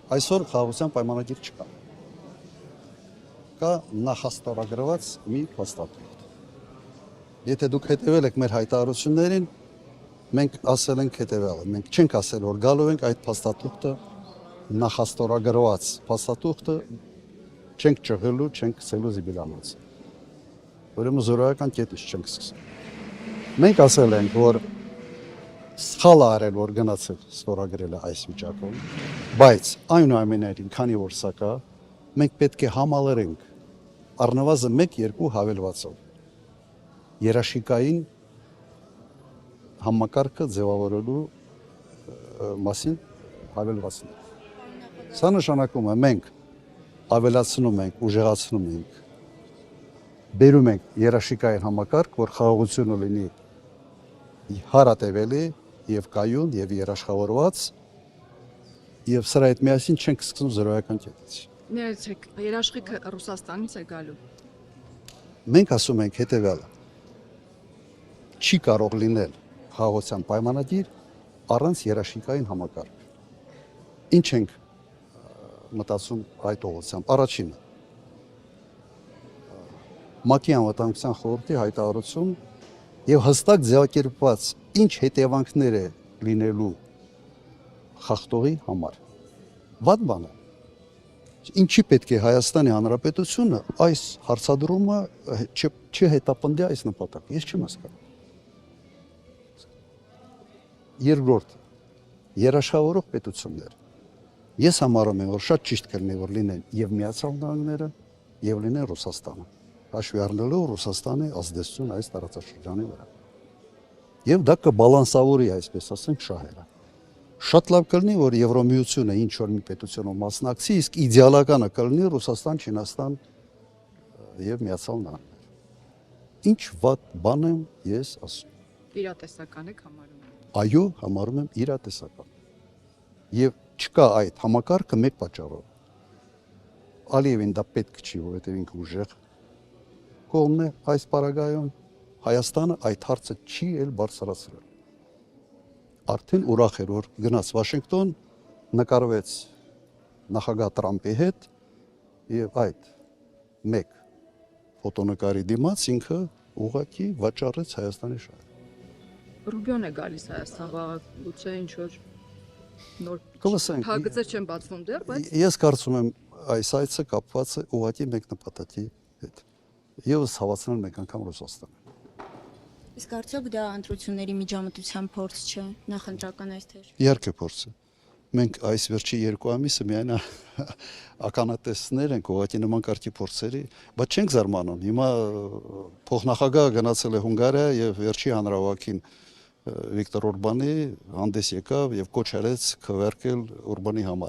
Այսօր խաղաղության պայմանագիր չկա։ Կա նախաստորագրված մի փաստաթուղթ։ Եթե դուք հետևել եք մեր հայտարարություններին, մենք ասել ենք հետևյալը, մենք չենք ասել, որ գալու ենք այդ փաստաթուղթը նախաստորագրված փաստաթուղթը չենք ճղելու, չենք սկսելու զիբիլանոց։ Ուրեմն զորայական կետից չենք սկսել։ Մենք ասել ենք, որ սխալ արել, որ գնացել ստորագրելը այս վիճակում, բայց այնուամենայնիվ, քանի որ սա կա, մենք պետք է համալրենք առնվազն 1-2 հավելվածով երաշիկային համակարգը ձևավորելու մասին հավելվածներ։ Սա նշանակում է մենք ավելացնում ենք, ուժեղացնում ենք, բերում ենք երաշիկային համակարգ, որ խաղաղությունը լինի հարատևելի եւ կայուն եւ երաշխավորված եւ սրա հետ միասին չենք սկսում զրոյական կետից։ Ներեցեք, երաշխիքը Ռուսաստանից է գալու։ Մենք ասում ենք հետեւյալը. չի կարող լինել խաղաղության պայմանագիր առանց երաշիկային համակարգ։ Ինչ ենք մտածում այդ ուղղությամբ։ Առաջինը ՄԱԿ-ի անվտանգության խորհրդի հայտարարություն եւ հստակ ձևակերպված ինչ հետևանքներ է լինելու խախտողի համար։ Վատ բան է։ Ինչի պետք է Հայաստանի Հանրապետությունը այս հարցադրումը չհետապնդի այս նպատակը։ Ես չեմ հասկանում։ Երկրորդ, երաշխավորող պետություններ։ Ես համարում եմ, որ շատ ճիշտ կլինի, որ լինեն եւ Միացյալ Նահանգները, եւ լինեն Ռուսաստանը։ Հաշվի առնելով Ռուսաստանի ազդեցություն այս տարածաշրջանի վրա։ Եվ դա կբալանսավորի, այսպես ասենք, շահերը։ Շատ լավ կլինի, որ Եվրոմիությունը ինչ որ մի պետությունով մասնակցի, իսկ իդեալականը կլինի Ռուսաստան, Չինաստան եւ Միացյալ Նահանգներ։ Ինչ վատ բան եմ ես ասում։ Իրատեսական եք համարում։ Այո, համարում եմ իրատեսական։ Եվ չկա այդ համակարգը մեկ պատճառով։ Ալիևին դա պետք չի, որովհետեւ ինքը ուժեղ կողմն է այս պարագայում, Հայաստանը այդ հարցը չի էլ բարձրացրել։ Արդեն ուրախ էր, որ գնաց Վաշինգտոն, նկարվեց նախագահ Տրամպի հետ եւ այդ մեկ ֆոտոնկարի դիմաց ինքը ուղղակի վաճառեց Հայաստանի շահերը։ Ռուբիոն է գալիս Հայաստան վաղը, գուցե ինչ որ նոր Կլսենք։ չեն բացվում դեռ, բայց Ես կարծում եմ այս այցը կապված է ուղղակի մեկ նպատակի հետ։ Եվս հավացնել մեկ անգամ Ռուսաստանը։ Իսկ արդյոք դա ընտրությունների միջամտության փորձ չէ, նախընտրական այստեղ։ Իհարկե փորձ է։ Մենք այս վերջի 2 ամիսը միայն ականատեսներ ենք ուղղակի նման կարգի փորձերի, բայց չենք զարմանում։ Հիմա փոխնախագահը գնացել է Հունգարիա եւ վերջի հանրահավաքին Վիկտոր Օրբանի հանդես եկավ եւ կոչ արեց քվերկել Օրբանի համար։